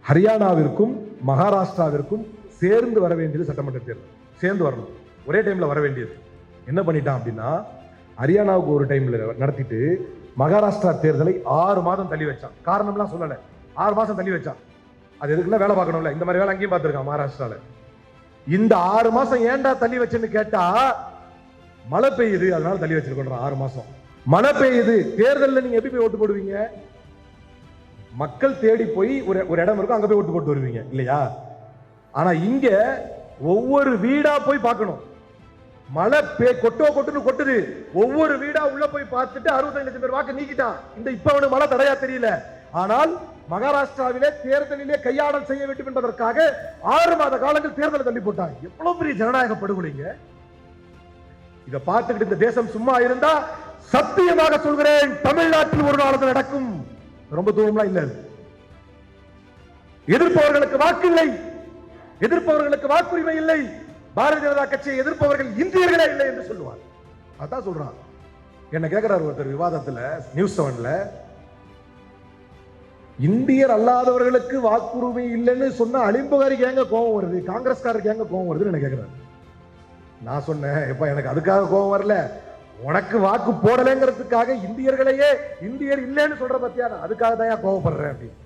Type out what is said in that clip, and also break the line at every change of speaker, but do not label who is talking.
ஹரியானாவிற்கும் மகாராஷ்டிராவிற்கும் சேர்ந்து வர வேண்டியது சட்டமன்ற தேர்தல், சேர்ந்து வரணும், ஒரே டைம்ல வர வேண்டியது. என்ன பண்ணிட்டான் அப்படின்னா, ஹரியானாவுக்கு ஒரு டைம்ல நடத்திட்டு மகாராஷ்டிரா தேர்தலை 6 மாதம் தள்ளி வச்சான். காரணம்லாம் சொல்லல, 6 மாசம் தள்ளி வச்சான். அது எதுக்குன்னா வேலை பார்க்கணும்ல, இந்த மாதிரி வேலை அங்கேயும் பார்த்துருக்கான் மகாராஷ்டிரால. இந்த 6 மாசம் ஏன்டா தள்ளி வச்சேன்னு கேட்டா, மழை பெய்யுது அதனால தள்ளி வச்சிருக்கோம். 6 மாசம் மழை பெய்யுது, தேர்தலில் நீங்க எப்படி போய் ஓட்டு போடுவீங்க? மக்கள் தேடி போய் ஒரு இடம் இருக்கும், அங்க போய் ஓட்டு போட்டு வருவீங்க இல்லையா? ஆனா இங்க ஒவ்வொரு வீடா போய் பார்க்கணும். மழை கொட்டுன்னு கொட்டுது, ஒவ்வொரு வீடா உள்ள போய் பார்த்துட்டு 65 லட்சம் பேர் வாக்கு நீக்கிட்டான். இந்த இப்ப அவனுக்கு மழை தடையா தெரியல. ஆனால் மகாராஷ்டிராவிலே தேர்தலிலே கையாடல் செய்ய வேண்டும் என்பதற்காக 6 மாத காலங்கள் தேர்தலை தள்ளி போட்டாங்க. எவ்வளவு பெரிய ஜனநாயக படுகொலைங்க! இதை பார்த்துக்கிட்டு இந்த தேசம் சும்மா இருந்தா, சத்தியமாக சொல்கிறேன், தமிழ்நாட்டில் ஒரு நாள் நடக்கும். ரொம்ப தூரம்லாம் இல்ல. எதிர்ப்பவர்களுக்கு வாக்கு இல்லை, எதிர்ப்பவர்களுக்கு வாக்குரிமை இல்லை. பாரதிய ஜனதா கட்சியை எதிர்ப்பவர்கள் இந்தியர்களே இல்லை என்று சொல்லுவார். அதான் சொல்றான். என்ன கேட்கிறார் ஒருத்தர் விவாதத்துல, நியூஸ் 7ல, இந்தியர் அல்லாதவர்களுக்கு வாக்குரிமை இல்லைன்னு சொன்னா அலிம்புகாரிக்கு ஏங்க கோபம் வருது, காங்கிரஸ்காரருக்கு ஏங்க கோபம் வருதுன்னு என்ன கேட்கிறாரு. நான் சொன்னேன், எப்ப எனக்கு அதுக்காக கோபம் வரல, உனக்கு வாக்கு போடலைங்கிறதுக்காக இந்தியர்களையே இந்தியர் இல்லைன்னு சொல்ற பத்தியா, அதுக்காக தான் கோபப்படுறேன் அப்படின்னு.